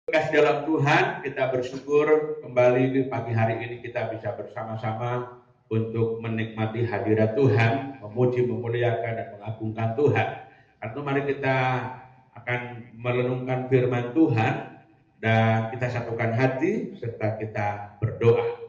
Kasih dalam Tuhan, kita bersyukur kembali di pagi hari ini kita bisa bersama-sama untuk menikmati hadirat Tuhan, memuji, memuliakan, dan mengagungkan Tuhan. Karena mari kita akan merenungkan firman Tuhan dan kita satukan hati serta kita berdoa.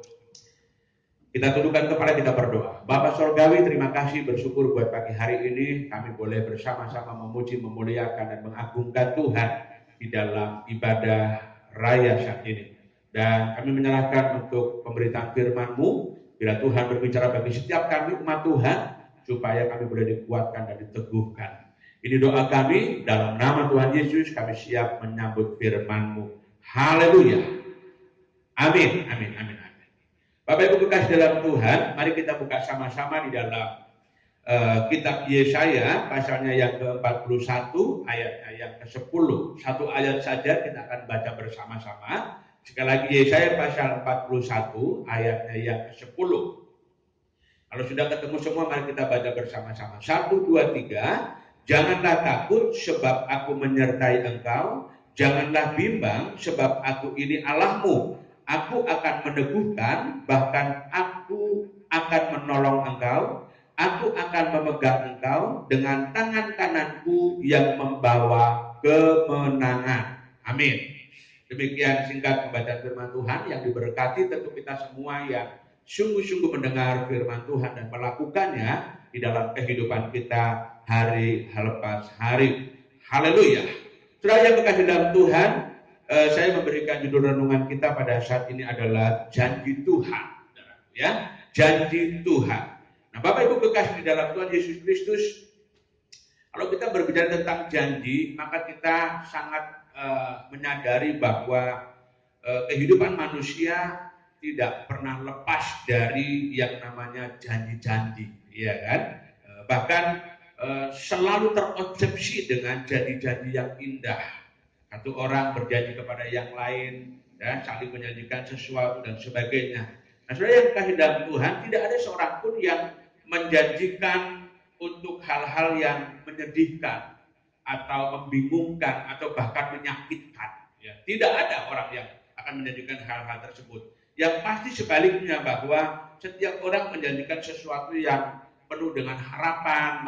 Kita tundukkan kepala, kita berdoa. Bapa Sorgawi, terima kasih, bersyukur buat pagi hari ini kami boleh bersama-sama memuji, memuliakan, dan mengagungkan Tuhan di dalam ibadah raya saat ini. Dan kami menyerahkan untuk pemberitaan firman-Mu, bila Tuhan berbicara bagi setiap kami umat Tuhan, supaya kami boleh dikuatkan dan diteguhkan. Ini doa kami, dalam nama Tuhan Yesus kami siap menyambut firman-Mu. Haleluya. Amin, amin, amin. Bapak Ibu kekasih dalam Tuhan, mari kita buka sama-sama di dalam kitab Yesaya, pasalnya yang ke-41, ayatnya yang ke-10. Satu ayat saja kita akan baca bersama-sama. Sekali lagi Yesaya pasal 41, ayatnya yang ke-10. Kalau sudah ketemu semua, mari kita baca bersama-sama. 1, 2, 3. Janganlah takut sebab aku menyertai engkau. Janganlah bimbang sebab aku ini Allahmu. Aku akan meneguhkan, bahkan aku akan menolong engkau. Aku akan memegang engkau dengan tangan kananku yang membawa kemenangan. Amin. Demikian singkat pembacaan firman Tuhan yang diberkati tentu kita semua yang sungguh-sungguh mendengar firman Tuhan dan melakukannya di dalam kehidupan kita hari lepas hari. Haleluya. Saudara yang berkasih dalam Tuhan, saya memberikan judul renungan kita pada saat ini adalah janji Tuhan, ya, janji Tuhan. Nah, Bapak Ibu kekasih di dalam Tuhan Yesus Kristus, kalau kita berbicara tentang janji, maka kita sangat menyadari bahwa kehidupan manusia tidak pernah lepas dari yang namanya janji-janji, ya kan? Bahkan selalu terobsesi dengan janji-janji yang indah. Satu orang berjanji kepada yang lain, ya, saling menjanjikan sesuatu dan sebagainya. Nah, saudara yang kasih dalam Tuhan, tidak ada seorang pun yang menjanjikan untuk hal-hal yang menyedihkan atau membingungkan atau bahkan menyakitkan. Ya, tidak ada orang yang akan menjanjikan hal-hal tersebut. Yang pasti sebaliknya bahwa setiap orang menjanjikan sesuatu yang penuh dengan harapan,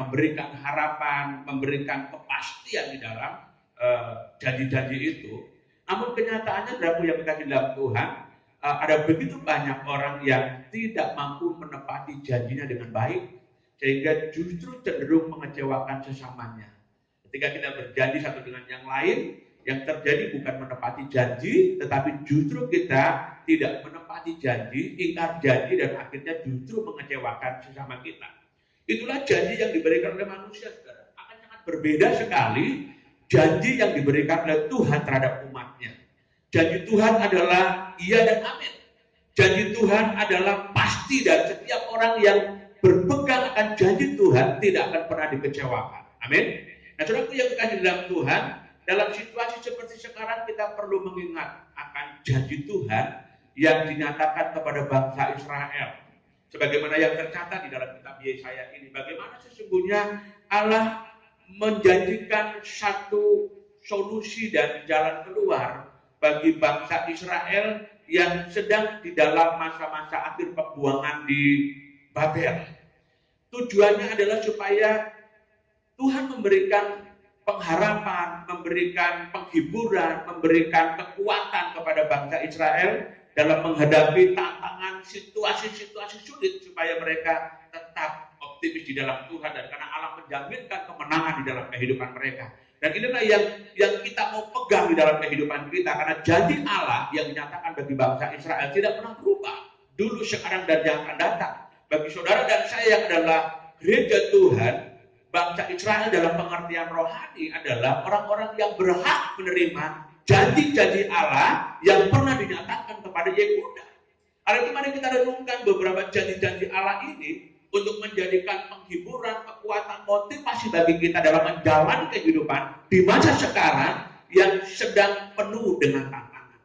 memberikan kepastian di dalam janji-janji itu. Namun kenyataannya dalam yang dikasih dalam Tuhan, ada begitu banyak orang yang tidak mampu menepati janjinya dengan baik, sehingga justru cenderung mengecewakan sesamanya. Ketika kita berjanji satu dengan yang lain, yang terjadi bukan menepati janji, tetapi justru kita tidak menepati janji, ingkar janji, dan akhirnya justru mengecewakan sesama kita. Itulah janji yang diberikan oleh manusia, saudara. Akan sangat berbeda sekali janji yang diberikan oleh Tuhan terhadap umatnya. Janji Tuhan adalah iya dan amin. Janji Tuhan adalah pasti, dan setiap orang yang berpegang akan janji Tuhan tidak akan pernah dikecewakan. Amin. Nah, saudaraku yang dikasihi dalam Tuhan, dalam situasi seperti sekarang kita perlu mengingat akan janji Tuhan yang dinyatakan kepada bangsa Israel. Sebagaimana yang tercatat di dalam kitab Yesaya ini, bagaimana sesungguhnya Allah menjanjikan satu solusi dan jalan keluar bagi bangsa Israel yang sedang di dalam masa-masa akhir pembuangan di Babel. Tujuannya adalah supaya Tuhan memberikan pengharapan, memberikan penghiburan, memberikan kekuatan kepada bangsa Israel dalam menghadapi tantangan situasi-situasi sulit, supaya mereka tetap optimis di dalam Tuhan, dan karena Allah menjaminkan kemenangan di dalam kehidupan mereka. Dan inilah yang kita mau pegang di dalam kehidupan kita, karena janji Allah yang dinyatakan bagi bangsa Israel tidak pernah berubah, dulu, sekarang, dan yang akan datang. Bagi saudara dan saya yang adalah gereja Tuhan, bangsa Israel dalam pengertian rohani adalah orang-orang yang berhak menerima janji-janji Allah yang pernah dinyatakan kepada Yehuda. Hari ini mari kita renungkan beberapa janji-janji Allah ini untuk menjadikan penghiburan, kekuatan, motivasi bagi kita dalam menjalani kehidupan di masa sekarang yang sedang penuh dengan tantangan.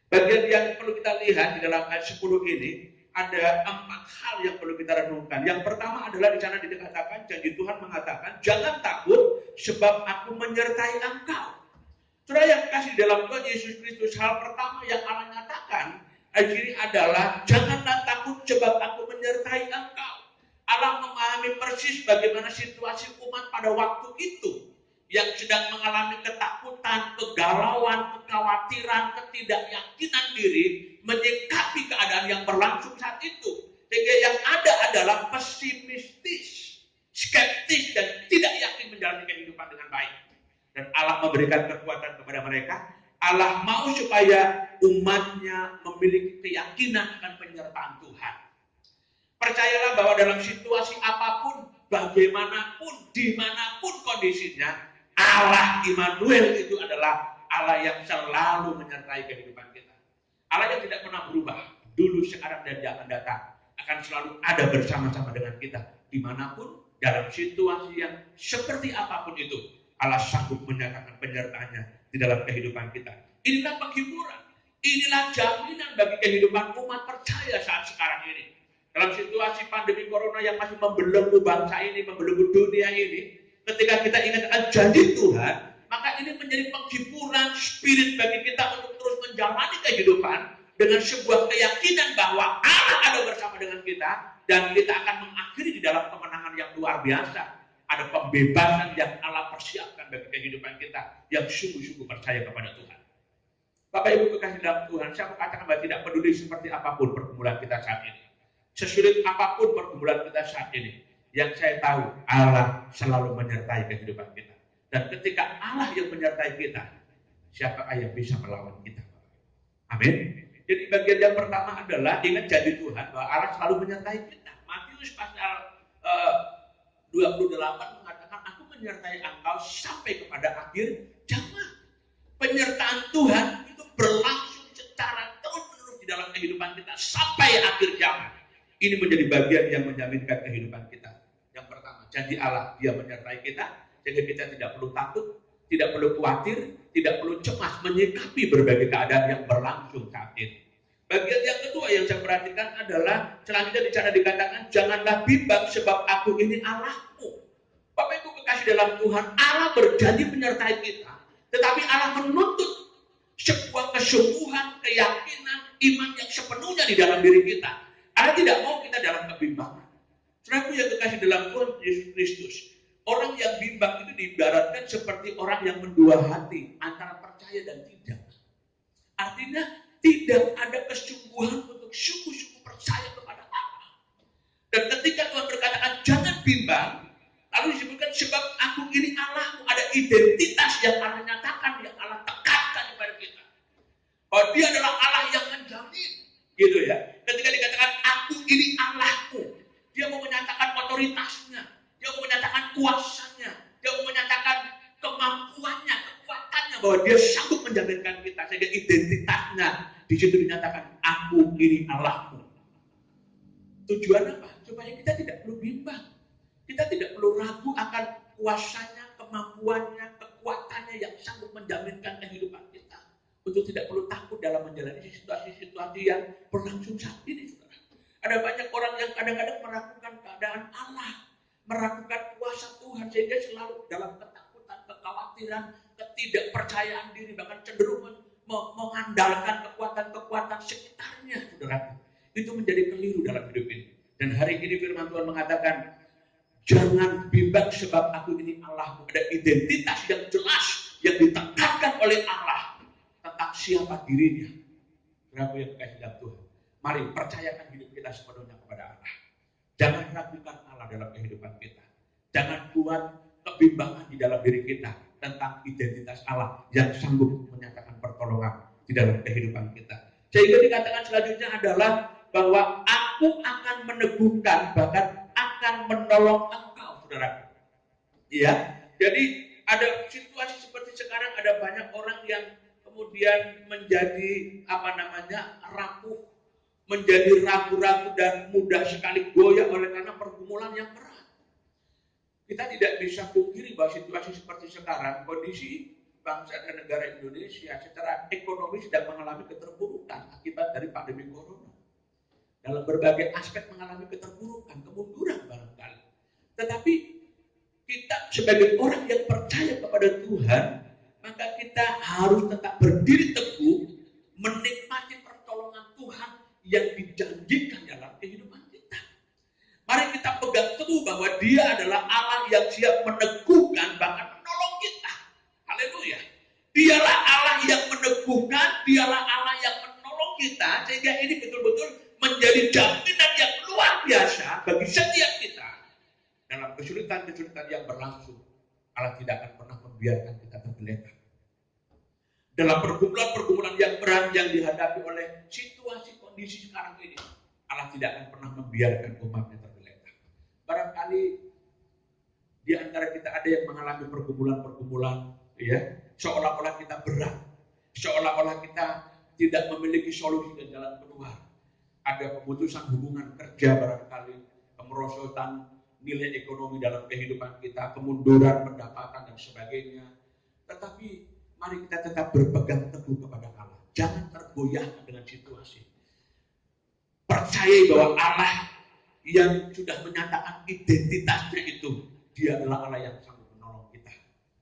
Bagian yang perlu kita lihat di dalam ayat 10 ini, ada 4 hal yang perlu kita renungkan. Yang pertama adalah di sana dikatakan, janji Tuhan mengatakan, jangan takut sebab aku menyertai engkau. Saudara yang kasih dalam Tuhan Yesus Kristus, hal pertama yang Allah nyatakan ini adalah janganlah takut sebab aku menyertai engkau. Allah memahami persis bagaimana situasi umat pada waktu itu yang sedang mengalami ketakutan, kegalauan, kekhawatiran, ketidakyakinan diri menyikapi keadaan yang berlangsung saat itu. Sehingga yang ada adalah pesimistis, skeptis, dan tidak yakin menjalani kehidupan dengan baik. Dan Allah memberikan kekuatan kepada mereka. Allah mau supaya umatnya memiliki keyakinan akan penyertaan Tuhan. Percayalah bahwa dalam situasi apapun, bagaimanapun, dimanapun kondisinya, Allah Immanuel itu adalah Allah yang selalu menyertai kehidupan kita. Allah yang tidak pernah berubah, dulu, sekarang, dan akan datang, akan selalu ada bersama-sama dengan kita. Dimanapun, dalam situasi yang seperti apapun itu, Allah sanggup menyatakan penyertaannya di dalam kehidupan kita. Inilah penghiburan, inilah jaminan bagi kehidupan umat percaya saat sekarang ini. Dalam situasi pandemi corona yang masih membelenggu bangsa ini, membelenggu dunia ini, ketika kita ingat janji Tuhan, maka ini menjadi penghiburan spirit bagi kita untuk terus menjalani kehidupan dengan sebuah keyakinan bahwa Allah ada bersama dengan kita dan kita akan mengakhiri di dalam kemenangan yang luar biasa. Ada pembebasan yang Allah persiapkan bagi kehidupan kita yang sungguh-sungguh percaya kepada Tuhan. Bapak Ibu kekasih dalam Tuhan, saya mau katakan bahwa tidak peduli seperti apapun pergumulan kita saat ini. Sesulit apapun pergumulan kita saat ini, yang saya tahu Allah selalu menyertai kehidupan kita. Dan ketika Allah yang menyertai kita, siapa yang bisa melawan kita? Amin. Jadi bagian yang pertama adalah ingat janji Tuhan bahwa Allah selalu menyertai kita. Matius pasal 28 mengatakan, aku menyertai engkau sampai kepada akhir zaman. Penyertaan Tuhan itu berlangsung secara terus-menerus di dalam kehidupan kita sampai akhir zaman. Ini menjadi bagian yang menjaminkan kehidupan kita. Yang pertama, janji Allah, Dia menyertai kita, sehingga kita tidak perlu takut, tidak perlu khawatir, tidak perlu cemas menyikapi berbagai keadaan yang berlangsung saat ini. Bagian yang kedua yang saya perhatikan adalah selanjutnya di sana dikatakan, janganlah bimbang sebab aku ini Allahmu. Bapak Ibu kekasih dalam Tuhan, Allah berjanji menyertai kita, tetapi Allah menuntut sebuah kesungguhan, keyakinan, iman yang sepenuhnya di dalam diri kita. Allah tidak mau kita dalam kebimbangan. Saudaraku yang kekasih dalam Tuhan Yesus Kristus, orang yang bimbang itu diibaratkan seperti orang yang mendua hati antara percaya dan tidak. Artinya tidak ada kesungguhan untuk sungguh-sungguh percaya kepada Allah. Dan ketika Tuhan berkatakan jangan bimbang, lalu disebutkan sebab aku ini Allahmu, ada identitas yang Allah nyatakan, yang Allah tekankan kepada kita. Bahwa Dia adalah Allah yang menjamin, gitu ya. Ketika dikatakan aku ini Allahmu, Dia mau menyatakan otoritasnya, Dia mau menyatakan kuasanya, Dia mau menyatakan kemampuannya, kekuatannya, bahwa Dia sanggup menjaminkan kita. Sehingga identitasnya di situ dinyatakan aku ini Allahmu. Tujuan apa? Supaya kita tidak perlu bimbang, kita tidak perlu ragu akan kuasanya, kemampuannya, kekuatannya yang sanggup menjaminkan kehidupan kita. Untuk tidak perlu takut dalam menjalani situasi-situasi yang berlangsung saat ini, saudara. Ada banyak orang yang kadang-kadang meragukan keadaan Allah, meragukan kuasa Tuhan, sehingga selalu dalam ketakutan, kekhawatiran, ketidakpercayaan diri, bahkan cenderung mengandalkan kekuatan-kekuatan sekitarnya, saudara. Itu menjadi keliru dalam hidup ini. Dan hari ini firman Tuhan mengatakan, jangan bimbang sebab aku ini Allahmu. Ada identitas yang jelas yang ditekankan oleh Allah tentang siapa dirinya. Saudaraku yang dikasihi dalam Tuhan, mari percayakan hidup kita sepenuhnya kepada Allah. Jangan ragukan Allah dalam kehidupan kita. Jangan buat kebimbangan di dalam diri kita tentang identitas Allah yang sanggup menyatakan pertolongan di dalam kehidupan kita. Sehingga dikatakan selanjutnya adalah bahwa aku akan meneguhkan, bahkan akan menolong engkau, saudara. Iya, jadi ada situasi seperti sekarang, ada banyak orang yang kemudian menjadi rapuh, menjadi ragu-ragu dan mudah sekali goyah oleh karena pergumulan yang berat. Kita tidak bisa pungkiri bahwa situasi seperti sekarang, kondisi bangsa dan negara Indonesia secara ekonomi sedang mengalami keterpurukan akibat dari pandemi corona. Dalam berbagai aspek mengalami keterpurukan, kemunduran barangkali. Tetapi kita sebagai orang yang percaya kepada Tuhan, maka kita kita harus tetap berdiri teguh menikmati pertolongan Tuhan yang dijanjikan dalam kehidupan kita. Mari kita pegang teguh bahwa Dia adalah Allah yang siap meneguhkan bahkan menolong kita. Haleluya. Dialah Allah yang meneguhkan, Dialah Allah yang menolong kita, sehingga ini betul-betul menjadi jaminan yang luar biasa bagi setiap kita. Dalam kesulitan-kesulitan yang berlangsung, Allah tidak akan pernah membiarkan kita tergeletak. Dalam pergumulan-pergumulan yang berat yang dihadapi oleh situasi kondisi sekarang ini, Allah tidak akan pernah membiarkan umatnya tergeletak. Barangkali di antara kita ada yang mengalami pergumulan-pergumulan, ya, seolah-olah kita berat, seolah-olah kita tidak memiliki solusi dan jalan keluar. Ada pemutusan hubungan kerja barangkali, kemerosotan nilai ekonomi dalam kehidupan kita, kemunduran pendapatan dan sebagainya. Tetapi mari kita tetap berpegang teguh kepada Allah. Jangan tergoyahkan dengan situasi. Percayai bahwa Allah yang sudah menyatakan identitasnya itu, Dia adalah Allah yang sanggup menolong kita.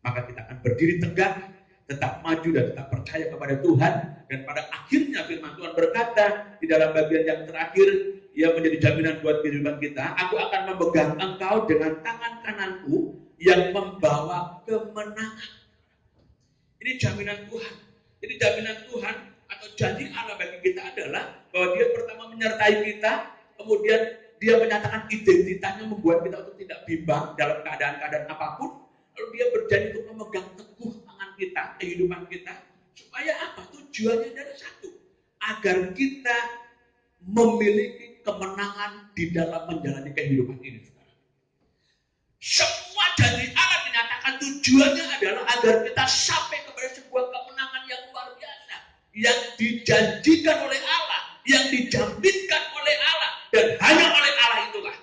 Maka kita akan berdiri tegak, tetap maju dan tetap percaya kepada Tuhan. Dan pada akhirnya firman Tuhan berkata di dalam bagian yang terakhir, yang menjadi jaminan buat kehidupan kita, aku akan memegang engkau dengan tangan kananku yang membawa kemenangan. Ini jaminan Tuhan. Jadi jaminan Tuhan atau janji Allah bagi kita adalah bahwa Dia pertama menyertai kita, kemudian Dia menyatakan identitasnya membuat kita untuk tidak bimbang dalam keadaan-keadaan apapun. Lalu Dia berjanji untuk memegang teguh tangan kita, kehidupan kita, supaya apa? Tujuannya adalah satu, agar kita memiliki kemenangan di dalam menjalani kehidupan ini. Semua janji Allah dinyatakan tujuannya adalah agar kita sampai kepada sebuah kemenangan yang luar biasa, yang dijanjikan oleh Allah, yang dijaminkan oleh Allah, dan hanya oleh Allah itulah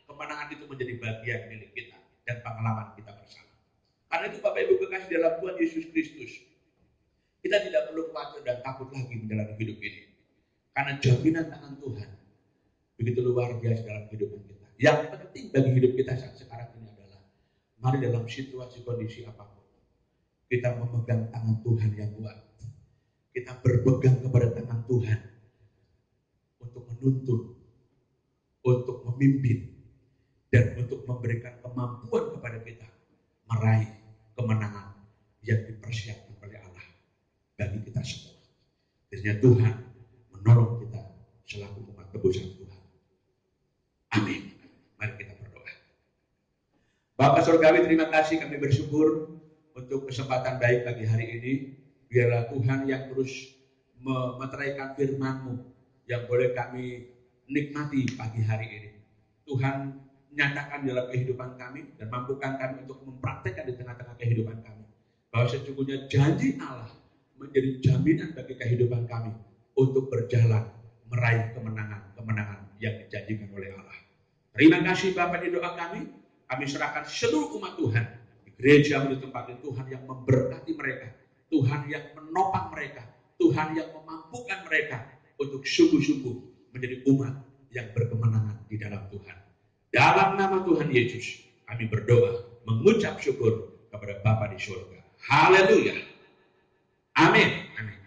kemenangan itu menjadi bagian milik kita dan pengalaman kita bersama. Karena itu Bapak Ibu kekasih dalam Tuhan Yesus Kristus, kita tidak perlu khawatir dan takut lagi menjalani hidup ini. Karena jaminan tangan Tuhan begitu luar biasa dalam kehidupan kita. Yang penting bagi hidup kita saat sekarang ini adalah, mari dalam situasi kondisi apapun, kita memegang tangan Tuhan yang kuat. Kita berpegang kepada tangan Tuhan untuk menuntun, untuk memimpin, dan untuk memberikan kemampuan kepada kita meraih kemenangan yang dipersiapkan oleh Allah bagi kita semua. Kiranya Tuhan menolong kita selaku umat tebusan Tuhan. Amin. Mari kita berdoa. Bapa Surgawi, terima kasih, kami bersyukur untuk kesempatan baik pagi hari ini. Biarlah Tuhan yang terus memeteraikan firman-Mu yang boleh kami nikmati pagi hari ini. Tuhan nyatakan dalam kehidupan kami dan mampukan kami untuk mempraktekkan di tengah-tengah kehidupan kami. Bahwa sesungguhnya janji Allah menjadi jaminan bagi kehidupan kami untuk berjalan meraih kemenangan yang dijanjikan oleh Allah. Terima kasih Bapak di doa kami serahkan seluruh umat Tuhan di gereja menjadi tempat Tuhan yang memberkati mereka, Tuhan yang menopang mereka, Tuhan yang memampukan mereka untuk sungguh-sungguh menjadi umat yang berkemenangan di dalam Tuhan. Dalam nama Tuhan Yesus kami berdoa, mengucap syukur kepada Bapa di surga. Haleluya. Amin. Amin.